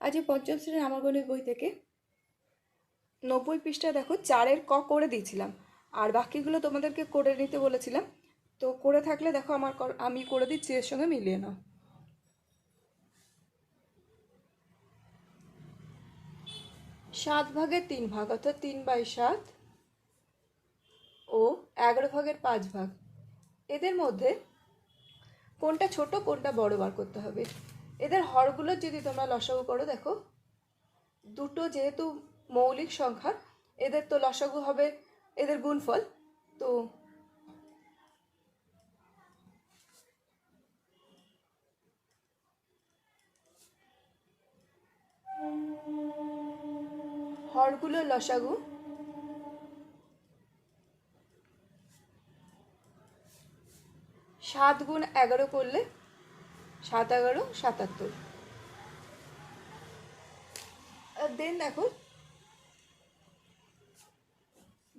আজ এই পঞ্চম শ্রেণীর আমার গণিত বই থেকে 90 পৃষ্ঠা দেখো 4-এর ক করে দিয়েছিলাম, আর বাকিগুলো তোমাদেরকে করে নিতে বলেছিলাম। তো করে থাকলে দেখো আমি করে দিচ্ছি, এর সঙ্গে মিলিয়ে নাও। 7 ভাগের 3 ভাগ অর্থাৎ 3/7 ও 11 ভাগের 5 ভাগ, এদের মধ্যে কোনটা ছোট কোনটা বড় বার করতে হবে। এদের হরগুলো যদি তোমরা লসাগু করো, দেখো দুটো যেহেতু মৌলিক সংখ্যা, এদের তো লসাগু হবে এদের গুণফল। তো হরগুলোর লসাগু 7 গুণ 11 করলে 7×11 77। দেন দেখো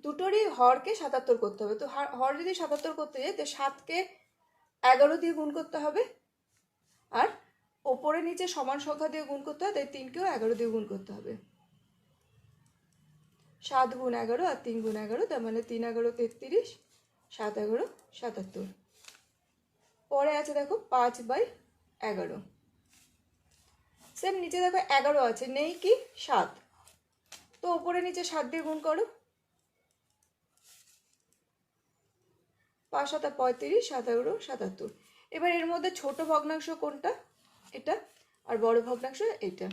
দুটোরই হরকে 77 করতে হবে। তো হর যদি 77 করতে যাই, তো 7কে 11 দিয়ে গুণ করতে হবে, আর ওপরে নিচে সমান সংখ্যা দিয়ে গুণ করতে হবে, তাই 3কেও 11 দিয়ে গুণ করতে হবে। 7 গুণ 11 আর 3 গুণ 11, তার মানে 3×11 33, 7×11 77। পরে আছে দেখো 5/11। সেম নিচে দেখো 11 আছে, নেই কি 7, তো ওপরে নিচে 7 দিয়ে গুণ করো। 5 7 35, 7×11 77। এবার এর মধ্যে ছোট ভগ্নাংশ কোনটা, এটা, আর বড় ভগ্নাংশ এটা।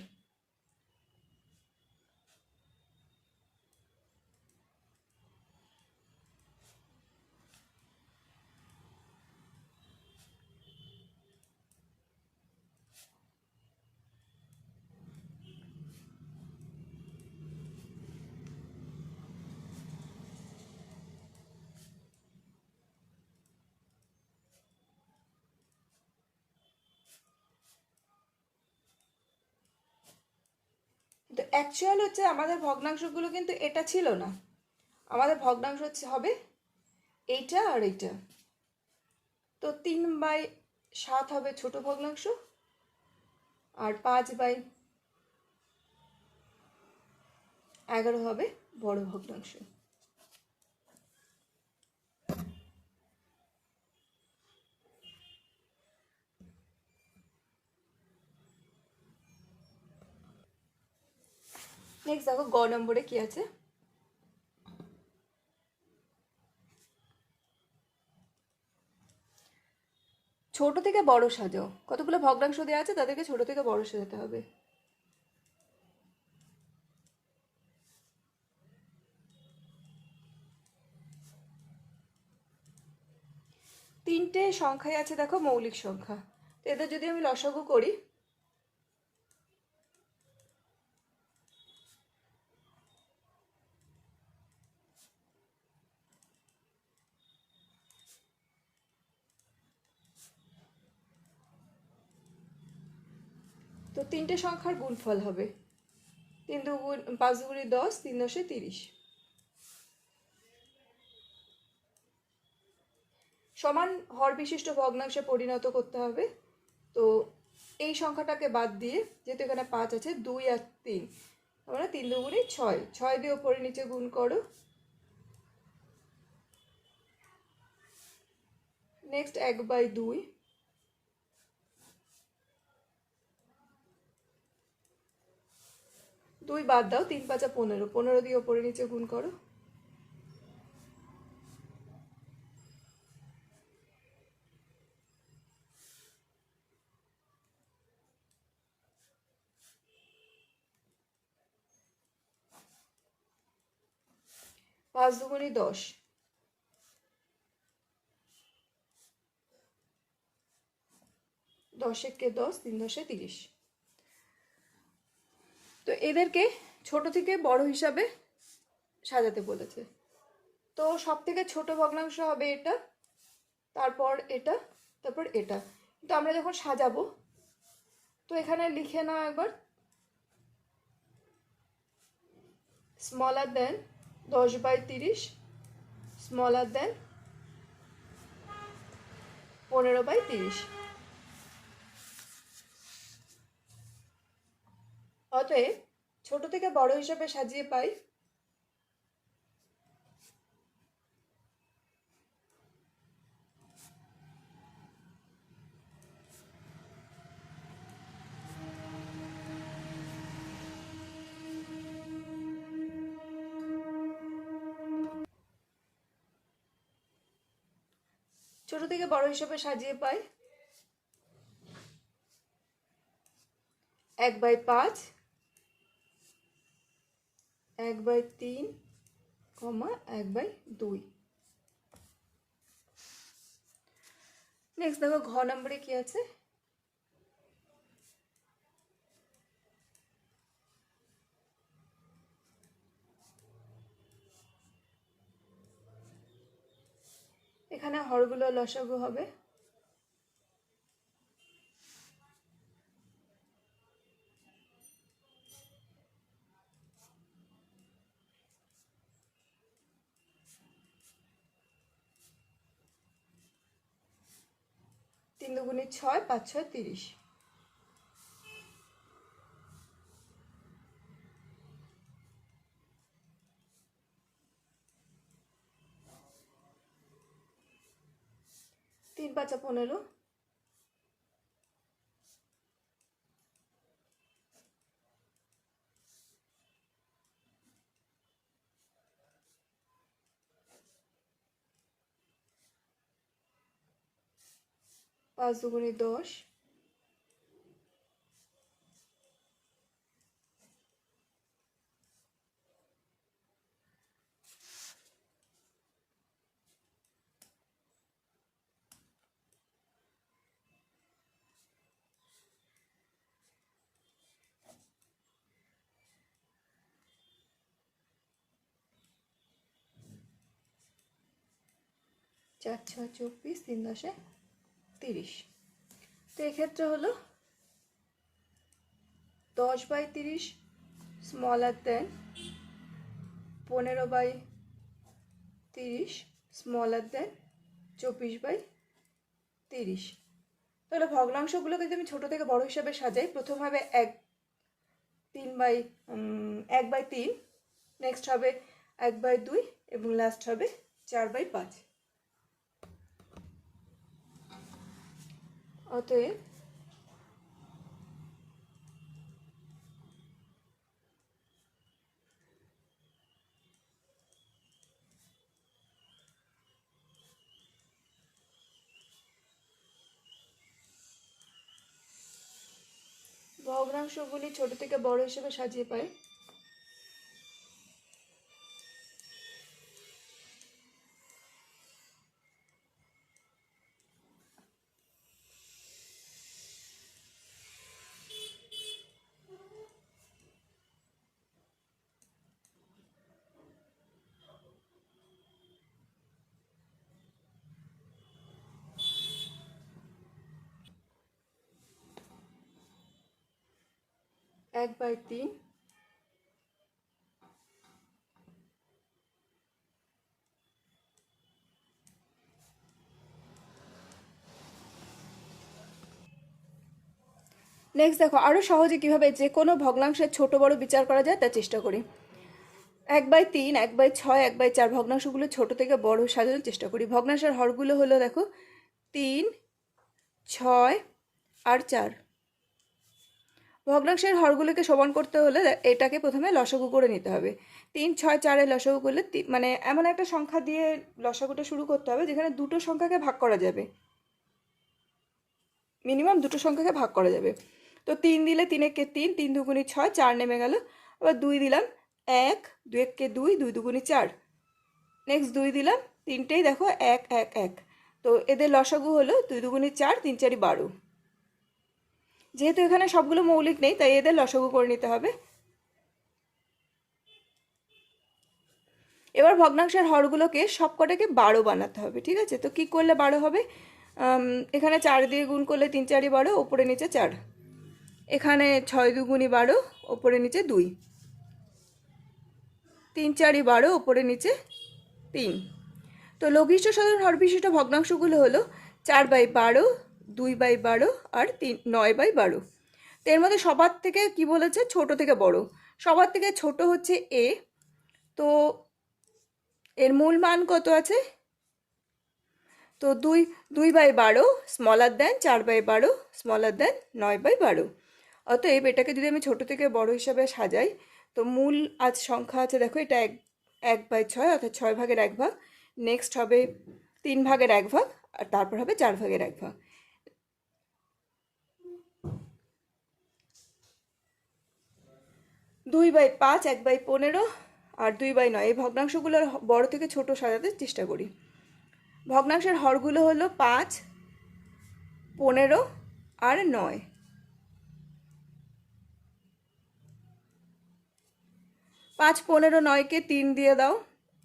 তো অ্যাকচুয়াল হচ্ছে আমাদের ভগ্নাংশগুলো কিন্তু এটা ছিল না, আমাদের ভগ্নাংশ হবে এইটা আর এইটা। তো 3/7 হবে ছোট ভগ্নাংশ, আর 5/11 হবে বড় ভগ্নাংশ। নেক্সট দেখো গ নম্বরে কি আছে। ছোট থেকে বড় সাজাও। কতগুলো ভগ্নাংশ দেওয়া আছে, তাদেরকে ছোট থেকে বড় সাজাতে হবে। তিনটে সংখ্যায় আছে দেখো মৌলিক সংখ্যা, তো এদের যদি আমি লসাগু করি, তো তিনটে সংখ্যার গুণফল হবে 3 দুগুণ 5 দুগুণে 10, 3 10 30, সমান হর বিশিষ্ট ভগ্নাংশে পরিণত করতে হবে। তো এই সংখ্যাটাকে বাদ দিয়ে, যেহেতু এখানে 5 আছে, 2 আর 3, আমরা 3 দুগুণে 6, 6 দিয়ে ওপরে নিচে গুণ করো। নেক্সট 1/2, 2 বাদ দাও, 3 5 15, 15 দিয়ে ওপরে নিচে গুণ করো। পাঁচ দুগুণে 10, 10 একে 10, 3 10 30। তো এদেরকে ছোট থেকে বড় হিসাবে সাজাতে বলেছে। তো সব থেকে ছোট ভগ্নাংশ হবে এটা, তারপর এটা, তারপর এটা। কিন্তু আমরা যখন সাজাবো, তো এখানে লিখে নাও একবার, স্মলার দেন 10/30, স্মলার দেন 15/30। অতএব ছোট থেকে বড় হিসাবে সাজিয়ে পাই ছোট থেকে বড় হিসাবে সাজিয়ে পাই 1/5, 1/3, 1/2। নেক্সট দেখো ঘ নম্বরে কি আছে, এখানে হরগুলো লসাগু হবে। তিন দুগুণে 6, 5 6 30। তিন 5 15। 5 দুগুণে 10। 4 6 24, 3 10 30। তো এক্ষেত্রে হলো 10/30 স্মলার দেন 15/30 স্মলার দেন 24/30। তাহলে ভগ্নাংশগুলোকে যদি আমি ছোট থেকে বড় হিসাবে সাজাই, প্রথম হবে 1/3, নেক্সট হবে 1/2 এবং লাস্ট হবে 4/5। অতএব ভগ্নাংশগুলি ছোট থেকে বড় হিসেবে সাজিয়ে পাই 1/3, নেক্সট দেখো আরও সহজে কীভাবে যে কোনো ভগ্নাংশের ছোট বড় বিচার করা যায় তার চেষ্টা করি। 1/3, 1/6, 1/4 ভগ্নাংশগুলো ছোট থেকে বড় সাজানোর চেষ্টা করি। ভগ্নাংশের হরগুলো হলো দেখো 3, 6 আর 4। ভগ্নাংশের হরগুলোকে সমান করতে হলে এটাকে প্রথমে লসাগু করে নিতে হবে। 3 6 4 লসাগু করলে মানে এমন একটা সংখ্যা দিয়ে লসাগুটা শুরু করতে হবে যেখানে দুটো সংখ্যাকে ভাগ করা যাবে, মিনিমাম দুটো সংখ্যাকে ভাগ করা যাবে। তো 3 দিলে 3 একে 3, 3 দুগুণে 6, 4 নেমে গেল। আবার 2 দিলাম 1, 2 একে 2, 2 দুগুণে 4। নেক্সট 2 দিলাম, তিনটেই দেখো 1 1 1। তো এদের লসাগু হলো 2 দুগুণে 4, 3 4 12। যেহেতু এখানে সবগুলো মৌলিক নেই তাই এদের লসাগু করে নিতে হবে। এবার ভগ্নাংশের হরগুলোকে সবকটাকে 12 বানাতে হবে, ঠিক আছে? তো কি করলে 12 হবে? এখানে 4 দিয়ে গুণ করলে 3 4 12, ওপরে নিচে 4। এখানে 6 দুগুণে 12, ওপরে নিচে 2। 3 4 12, ওপরে নিচে 3। তো লঘিষ্ঠ সাধারণ হরবিশিষ্ট ভগ্নাংশগুলো হলো 4/12, 2/12 আর 9/12। তো এর মধ্যে সবার থেকে কি বলেছে, ছোট থেকে বড়। সবার থেকে ছোট হচ্ছে এ। তো এর মূল মান কত আছে? তো 2/12 স্মলার দেন 4/12 স্মলার দেন 9/12। অতএব এটাকে যদি আমি ছোট থেকে বড় হিসাবে সাজাই, তো মূল আজ সংখ্যা আছে, দেখো এটা 1/6, অর্থাৎ 6/1 ভাগ। নেক্সট হবে 3/1 ভাগ, আর তারপর হবে 4/1 ভাগ। 2/5, 1/15 আর 2/9। এই ভগ্নাংশগুলোর বড় থেকে ছোট সাজাতে চেষ্টা করি। ভগ্নাংশের হরগুলো হলো 5, 15 আর 9। 5, 15, 9কে 3 দিয়ে দাও।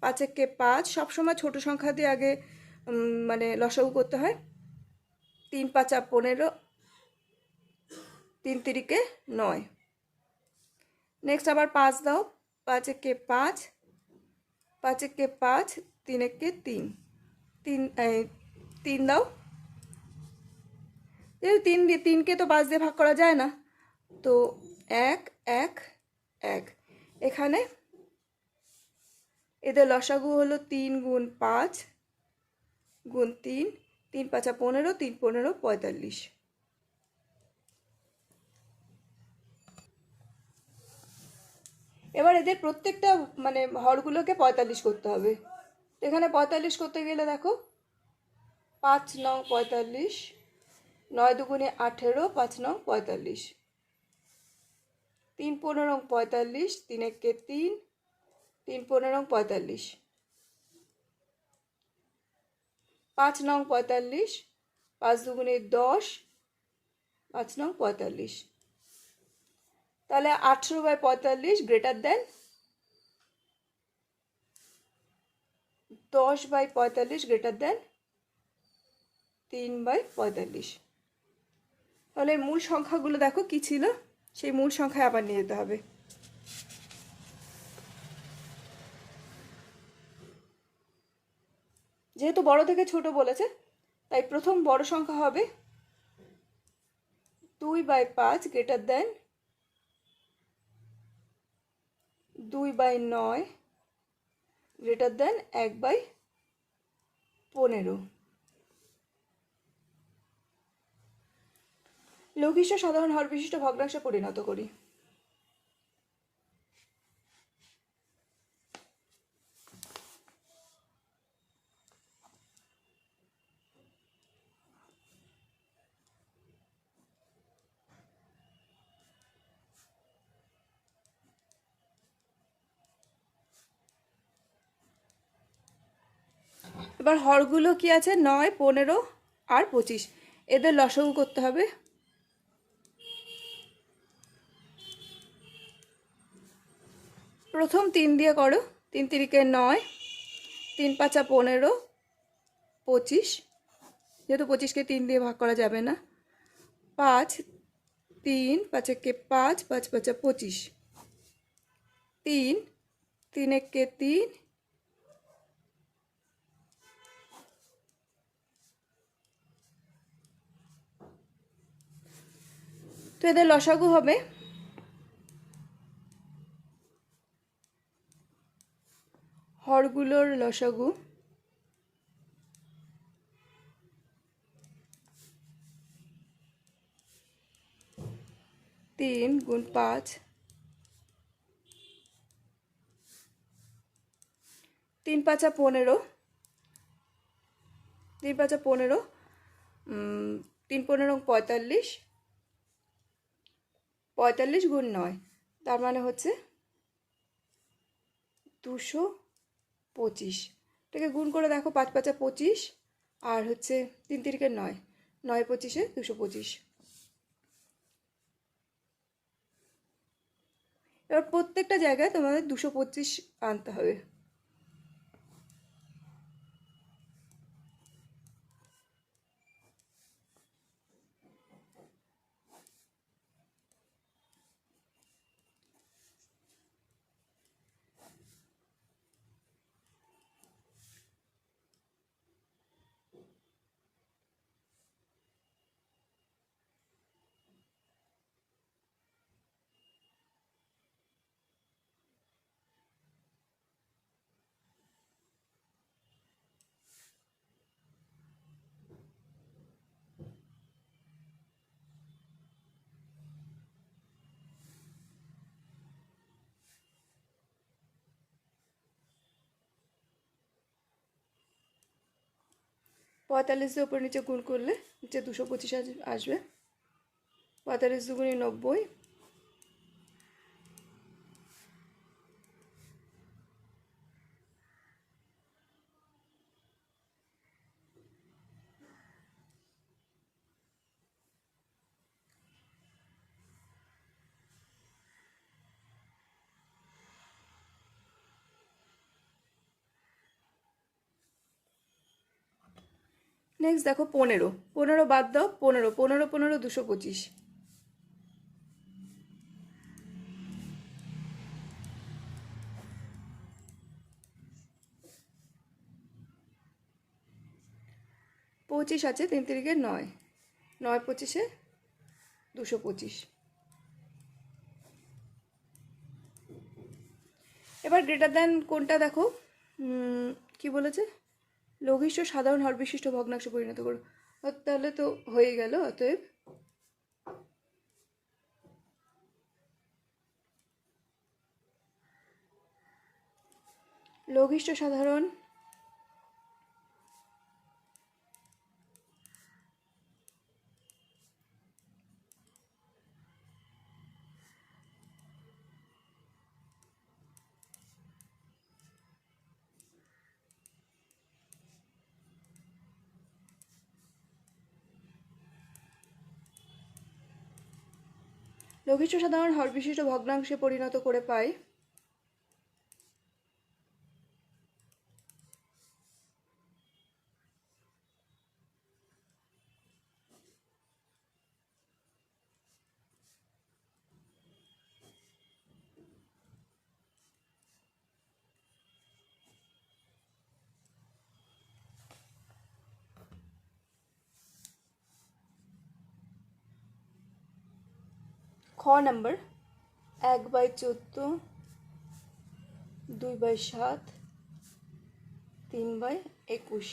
5 একে 5। সবসময় ছোট সংখ্যা দিয়ে আগে মানে লসাগু করতে হয়। 3 5 15, 3 তিরিকে 9। নেক্সট আবার 5 দাও। 5 একে 5, 5 একে 5, 3 একে 3, 3 দাও। যেহেতু 3কে তো 5 দিয়ে ভাগ করা যায় না, তো 1 1 1। এখানে এদের লসাগু হলো 3 গুণ 5 গুণ 3, 3 5 15, 3 15 45। এবার এদের প্রত্যেকটা মানে হরগুলোকে 45 করতে হবে। এখানে 45 করতে গেলে দেখো 5 9 45, 9 দুগুণে 18, 5 9 45, 3 15 45, 3 একে 3, 3 15 45, 5 9 45, 5 দুগুণে 10, 5 9 45। তাহলে 18/45 গ্রেটার দেন 10/45 গ্রেটার দেন 3/45। তাহলে মূল সংখ্যাগুলো দেখো কি ছিল, সেই মূল সংখ্যায় আবার নিয়ে যেতে হবে। যেহেতু বড় থেকে ছোট বলেছে, তাই প্রথম বড় সংখ্যা হবে 2/5 গ্রেটার দেন 2/9 গ্রেটার দেন 1/15। লঘিষ্ঠ সাধারণ হর বিশিষ্ট ভগ্নাংশে পরিণত করি। এবার হরগুলো কি আছে, 9 15 আর 25। এদের লসাগু করতে হবে। প্রথম 3 দিয়ে করো। 3 তিরিকে 9, 3 5 15, 25। যেহেতু 25কে 3 দিয়ে ভাগ করা যাবে না। 5 3 5 একে 5, 5 5 25, 3 3 একে 3, তো এদের লসাগু হবে হরগুলোর লসাগু 3 গুণ 5, 3 5 15, 3 5 15, 3 15 45, 45 গুণ 9, তার মানে হচ্ছে 225। এটাকে গুণ করে দেখো, 5 5 25 আর হচ্ছে 3 তিরিকে 9, 9 25 225। এবার প্রত্যেকটা জায়গায় তোমাদের 225 আনতে হবে। 45 দিয়ে উপরে নিচে গুণ করলে নিচে 225 আসবে। 45 দুগুণে 90। নেক্সট দেখো 15, 15 বাদ দাও, 15, 15, 15, 225। 25 আছে, 3 তিরিকে 9, 9 25-এ 225। এবার গ্রেটার দ্যান কোনটা দেখো, কি বলেছে, লঘিষ্ঠ সাধারণ হর বিশিষ্ট ভগ্নাংশে পরিণত করো। তাহলে তো হয়ে গেল। অতএব লঘিষ্ঠ সাধারণ লঘিষ্ঠ সাধারণ হর বিশিষ্ট ভগ্নাংশে পরিণত করে পাই খ নাম্বার 1/14, 2/7, 3/21।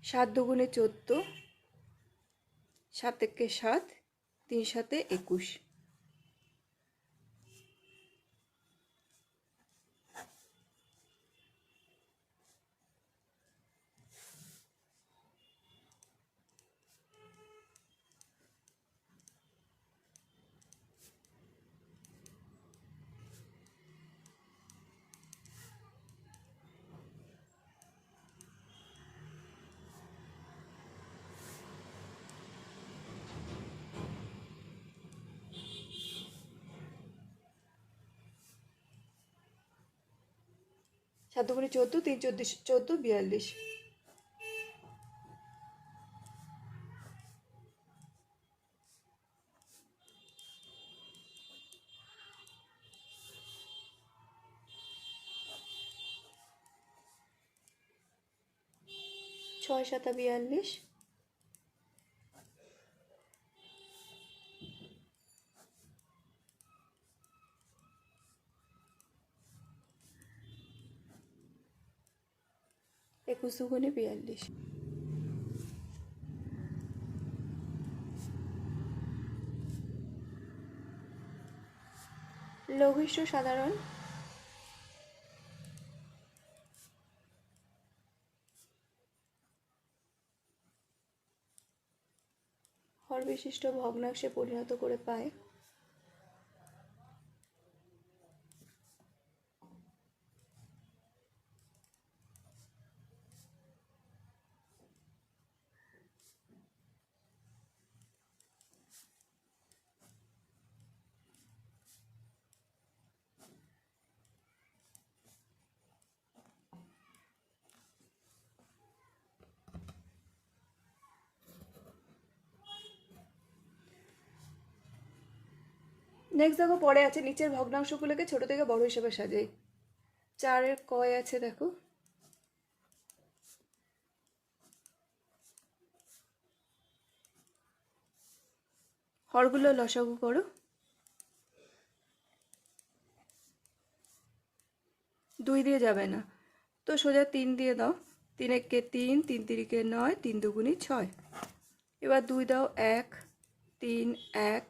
7 দুগুণে 14, 7 একে 7, 3 7-এ 21। সাত দুগুণে 14, 3 14, 42। 6 7 42। 21 দুগুণে 42। লঘিষ্ঠ সাধারণ হর বিশিষ্ট ভগ্নাংশে পরিণত করে পায় নেক্সট দেখো পরে আছে নিচের ভগ্নাংশগুলোকে ছোট থেকে বড় হিসেবে সাজাই। 4-এর কয় আছে দেখো, হরগুলো লসাগু করো। 2 দিয়ে যাবে না, তো সোজা 3 দিয়ে দাও। 3 একে 3, 3 তিরিকে 9, 3 দুগুণে 6। এবার 2 দাও, 1 3 1,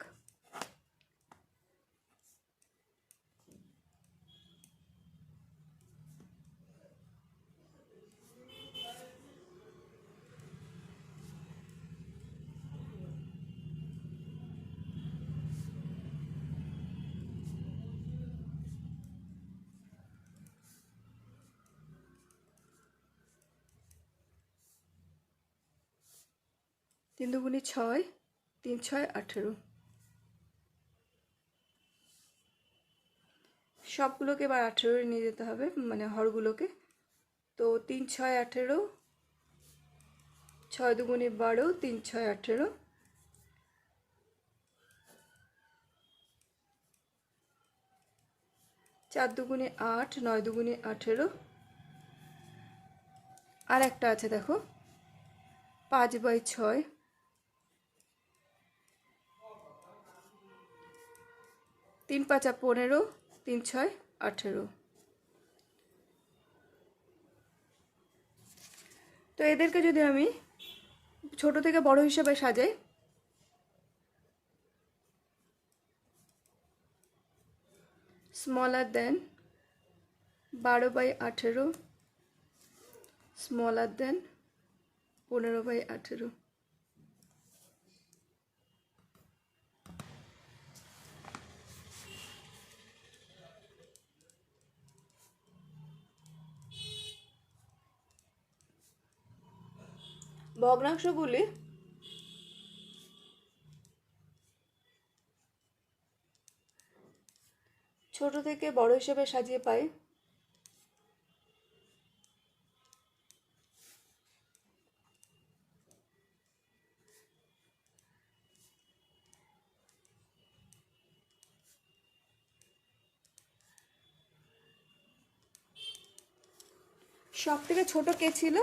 তিন দুগুণে ছয়, তিন ছয় 18। সবগুলোকে এবার 18 নিয়ে যেতে হবে, মানে হরগুলোকে। তো 3 6 18, 6 দুগুণে 12, 3 6 18, 4 দুগুণে 8, 9 দুগুণে 18। আর একটা আছে দেখো 5/6, 3 5 15, 3 6 18। তো এদেরকে যদি আমি ছোট থেকে বড় হিসেবে সাজাই, স্মলার দেন 12/18, স্মলার দেন 15/18। ভগ্নাংশগুলি ছোট থেকে বড় হিসেবে সাজিয়ে পাই। সব থেকে ছোট কে ছিল?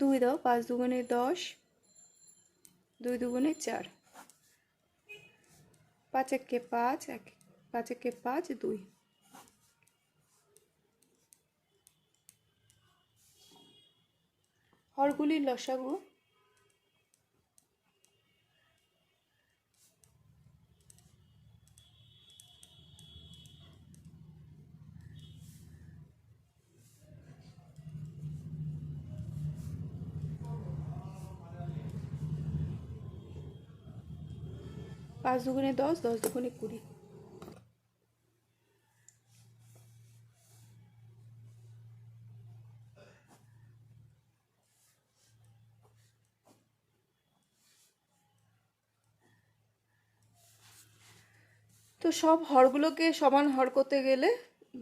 দুই দাও, 5 দুগুণে 10, 2 দুগুণে 4, 5 একে 5, 5 একে 5, 2। হরগুলির লসাগু পাঁচ দুগুণে 10, 10 দুগুণে 20। তো সব হরগুলোকে সমান হর করতে গেলে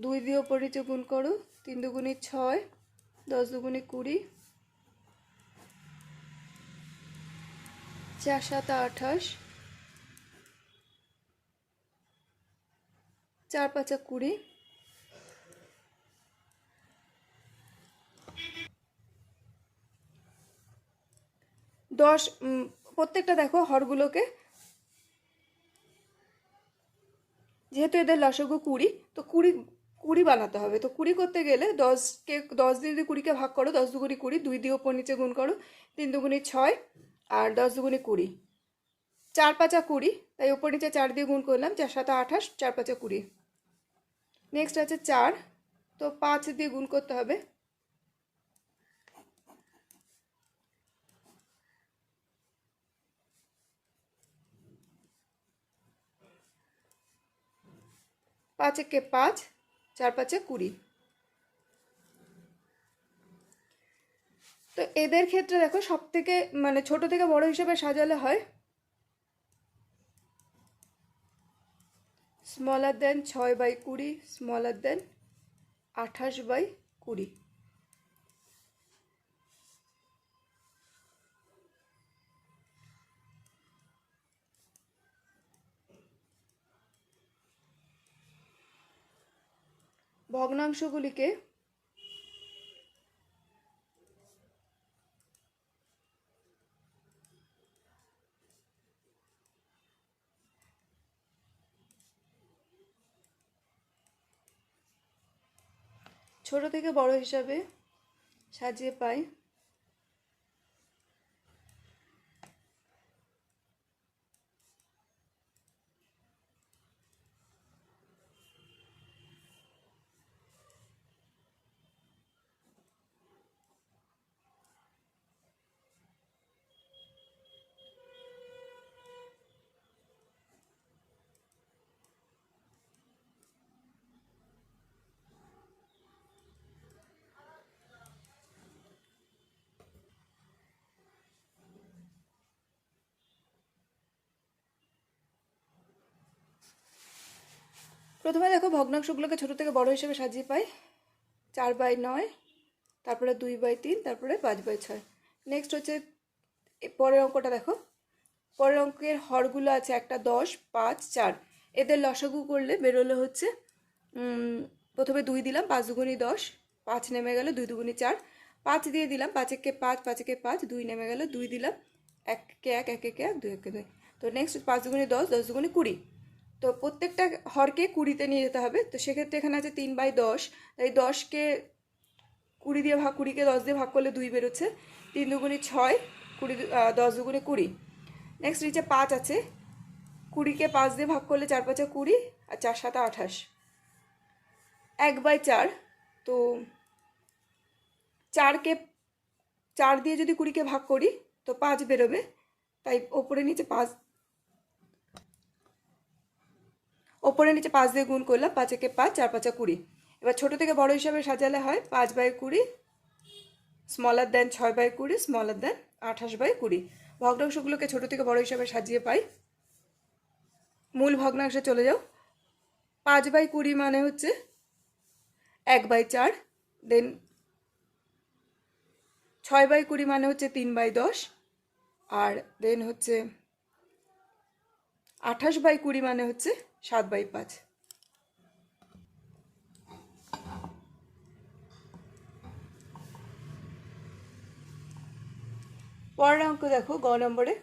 2 দিয়ে ওপর নিচে গুণ করো। 3 দুগুণে 6, 10 দুগুণে 20, 4 7 28, 4 5 20, 10। প্রত্যেকটা দেখো হরগুলোকে, যেহেতু এদের লসাগু 20, তো 20 বানাতে হবে। তো 20 করতে গেলে 10 দিয়ে যদি 20কে ভাগ করো, 10 দুগুণে 20, 2 দিয়ে ওপর নিচে গুণ করো। 3 দুগুণে 6, আর 10 দুগুণে 20, 4 5 20, তাই ওপর নিচে 4 দিয়ে গুণ করলাম। 4 7 28, 4 5 20। নেক্সট আছে 4, তো 5 দিয়ে গুণ করতে হবে। 5 একে 5, 4 5 20। তো এদের ক্ষেত্রে দেখো সব থেকে মানে ছোট থেকে বড় হিসেবে সাজালে হয় স্মলার দেন 6/20, স্মলার দেন 28/20। ভগ্নাংশগুলিকে ছোট থেকে বড় হিসাবে সাজিয়ে পাই। প্রথমে দেখো ভগ্নাংশগুলোকে ছোট থেকে বড় হিসেবে সাজিয়ে পাই। 4/9, তারপরে 2/3, তারপরে 5/6। নেক্সট হচ্ছে পরের অঙ্কটা দেখো। পরের অঙ্কের হরগুলো আছে একটা 10, 5, 4। এদের লসাগু করলে বেরোলো হচ্ছে প্রথমে 2 দিলাম, 5 দুগুণি 10, 5 নেমে গেল, 2 দুগুণি 4, 5 দিয়ে দিলাম, 5 একে 5, 5 একে 5, 2 নেমে গেল, 2 দিলাম, 1 কে 1, 1 একে 1, 2 একে 2। তো নেক্সট 5 দুগুণি 10, 10 দুগুণি 20। তো প্রত্যেকটা হরকে 20-তে নিয়ে যেতে হবে। তো সেক্ষেত্রে এখানে আছে 3/10, তাই 10কে 20 দিয়ে ভাগ, 20কে 10 দিয়ে ভাগ করলে 2 বেরোচ্ছে। 3 দুগুণি 6, 10 দুগুণি 20। নেক্সট নিচে 5 আছে, 20কে 5 দিয়ে ভাগ করলে 4×5 20, আর 4×7 28। 1/4, তো 4কে 4 দিয়ে যদি 20কে ভাগ করি তো 5 বেরোবে, তাই ওপরে নিচে 5 দিয়ে গুণ করলাম, 5 একে 5, 4×5 20। এবার ছোট থেকে বড় হিসাবে সাজালে হয় 5/20 স্মলার দেন 6/20 স্মলার দেন 28/20। ভগ্নাংশগুলোকে ছোট থেকে বড় হিসাবে সাজিয়ে পাই। মূল ভগ্নাংশে চলে যাও। 5/20 মানে হচ্ছে 1/4, দেন 6/20 মানে হচ্ছে 3/10, আর দেন হচ্ছে 28/20 মানে হচ্ছে 7/5। পরের অঙ্ক দেখো, গ নম্বরে।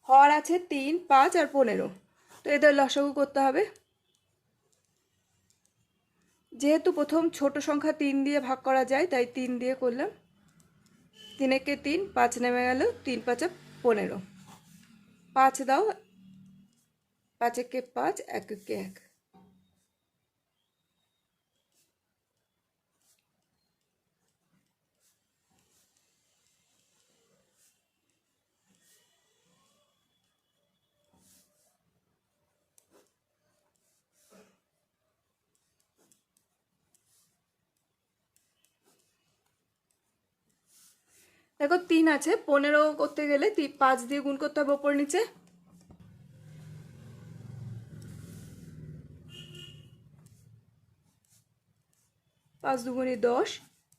হর আছে 3, 5 আর 15। তো এদের লসাগু করতে হবে। যেহেতু প্রথম ছোট সংখ্যা 3 দিয়ে ভাগ করা যায়, তাই 3 দিয়ে করলাম। 3 একে 3, 5 নেমে গেল, 3×5 15। 5 দাও, 5 একে 5, 1 একে 1। দেখো 3 আছে, 15 করতে গেলে 5 দিয়ে গুণ করতে হবে ওপর নিচে। 5 দুগুণি 10,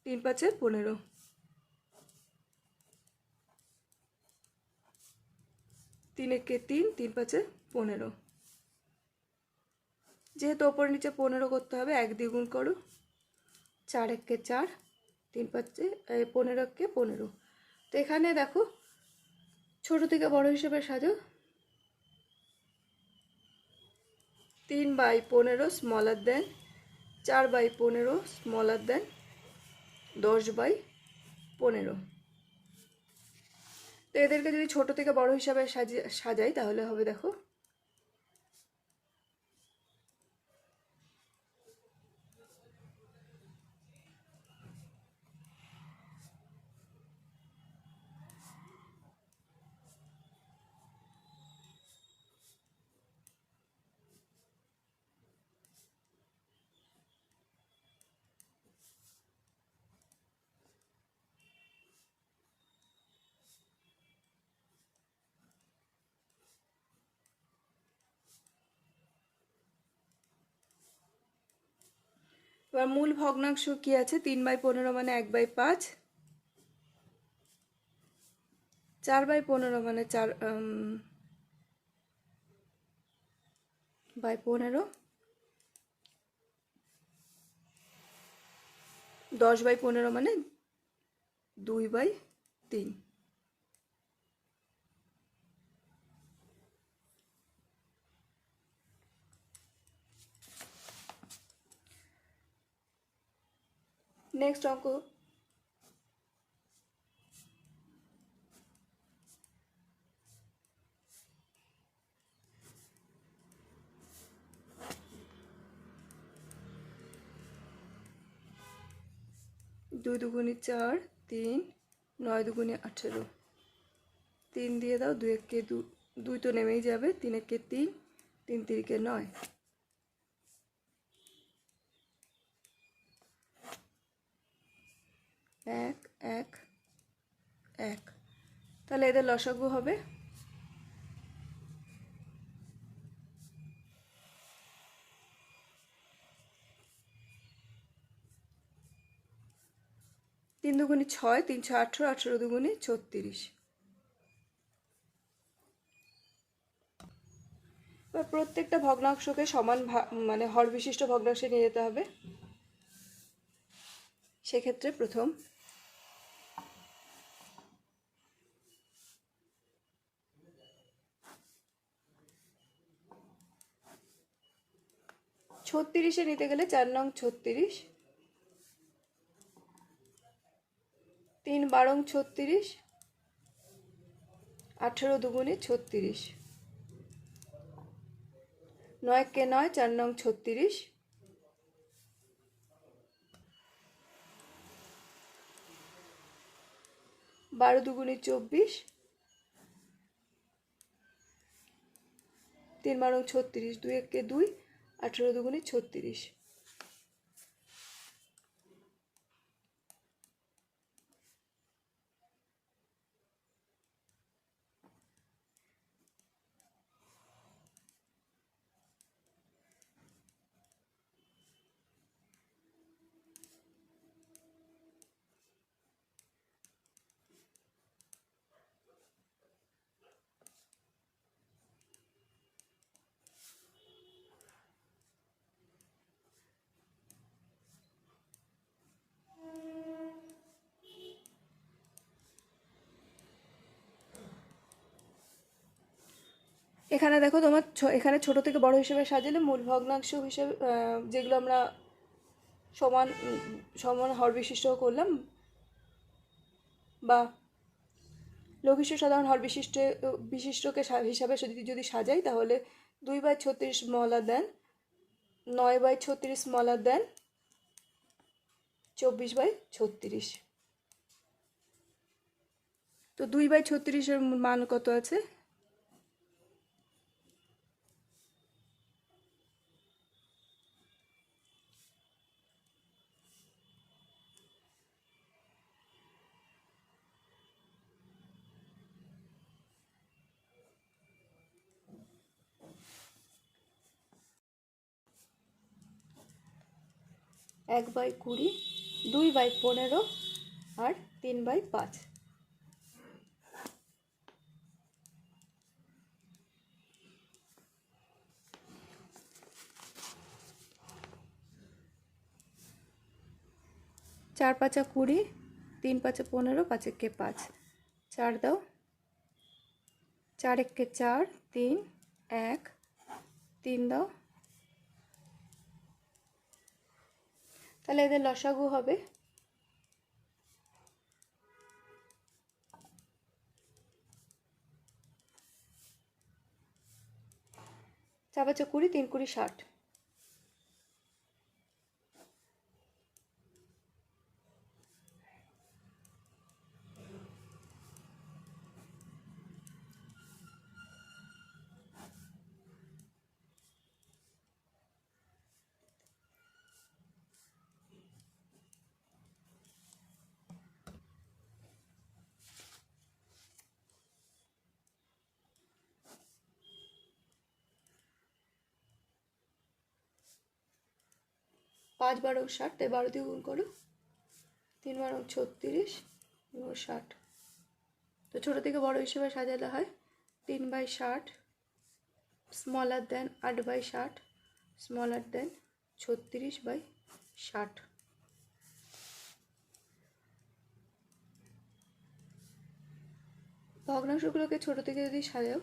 3×5 15। 3 একে 3, 3×5 15। যেহেতু ওপর নিচে 15 করতে হবে, 1 দিয়ে গুণ করো। 4 একে 4, 3×5 15 একে 15। তো এখানে দেখো ছোট থেকে বড় হিসেবে সাজো। 3/15 স্মলার দেন 4/15 স্মলার দেন 10/15। তো এদেরকে যদি ছোট থেকে বড় হিসাবে সাজাই তাহলে হবে দেখো। এবার মূল ভগ্নাংশ কি আছে? 3/15 মানে 1/5, 4/15 মানে 4, বাই 15, 10/15 মানে 2/3। নেক্সট অঙ্ক, 2 দুগুণে 4, 3, 9 দুগুণে 18। 3 দিয়ে দাও, 2 একে 2 তো নেমেই যাবে, 3 একে 3, 3 তিরিকে 9। এক এক এক, তাহলে এদের লসাগু হবে 3 দুগুণে 6, 3 6 18, 18 দুগুণে 36। এবার প্রত্যেকটা ভগ্নাংশকে সমান মানে হর বিশিষ্ট ভগ্নাংশে নিয়ে যেতে হবে। সেক্ষেত্রে প্রথম 36-এ নিতে গেলে 4 নং 36, 3 12 36, 18 দুগুণে 36, 9 কে 9, 4 নং 36, 12 দুগুণে 24, 3 12 36, 2 কে 2, 18 দুগুণে 36। এখানে দেখো তোমার এখানে ছোট থেকে বড় হিসেবে সাজালে মূল ভগ্নাংশ হিসেবে যেগুলো আমরা সমান সমান হর বিশিষ্ট করলাম বা লঘিষ্ঠ সাধারণ হর বিশিষ্টকে হিসাবে যদি সাজাই, তাহলে 2/36 স্মলার দেন, 9/36 স্মলার দেন, 24/36। তো 2/36-এর মান কত আছে? এক বাই 20, 2/15 আর 3/5। চার পাঁচা 20, 3 5 15, 5 একে 5, 4 দাও, 4 একে 4, 3 1, 3 দাও, তাহলে এদের লসাগু হবে 4 5 20, 3 20 60। পাঁচ 12 60, তাই 12 দিয়ে গুণ করো, 3 12 36, 60। তো ছোট থেকে বড় হিসেবে সাজালে হয় 3/60, স্মলার দেন 8/60 স্মলার দেন 36/60। ভগ্নাংশগুলোকে ছোট থেকে যদি সাজাও,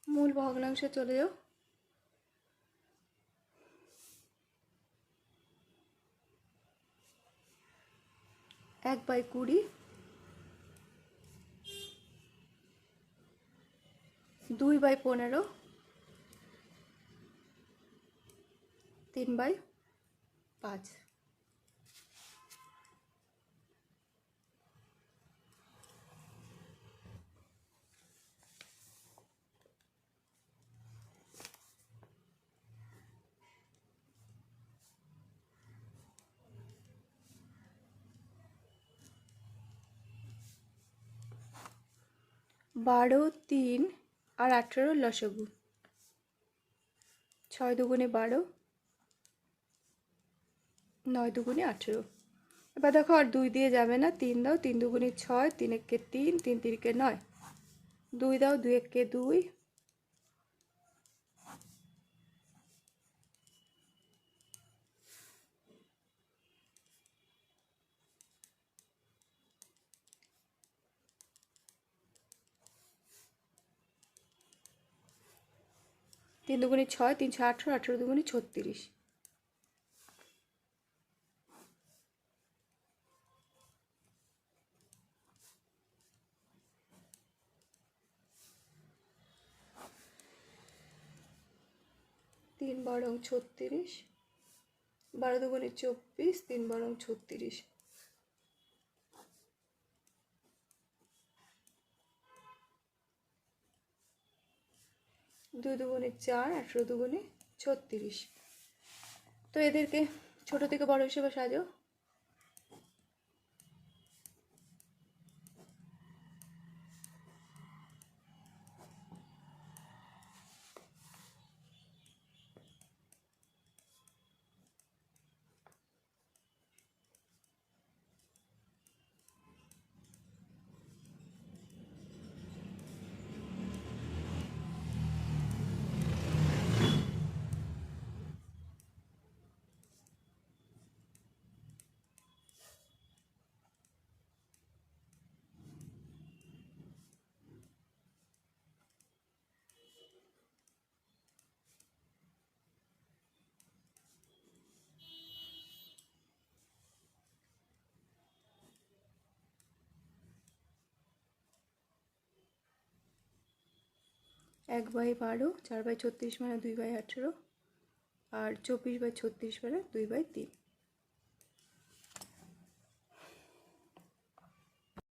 মূল ভগ্নাংশে চলে যাও। 1/20, 2/15, 3/5। বারো, 3 আর 18 লসাগু। 6 দুগুণে 12, 9 দুগুণে 18। এবার দেখো আর 2 দিয়ে যাবে না, 3 দাও, 3 দুগুণে 6, 3 একে 3, 3 তিরিকে 9, 2 দাও, 2 একে 2, 3 দুগুণে 6, 3 6 18, 18 দুগুণে 36। তিন বারং 36, 12 দুগুণে 24, 3 বারং 36। 2 দুগুণে 4, 18 দুগুণে 36। তো এদেরকে ছোট থেকে বড় হিসেবে সাজাও। এক বাই 12, 4/36 মানে 2/18, আর 24/36 মানে 2/3।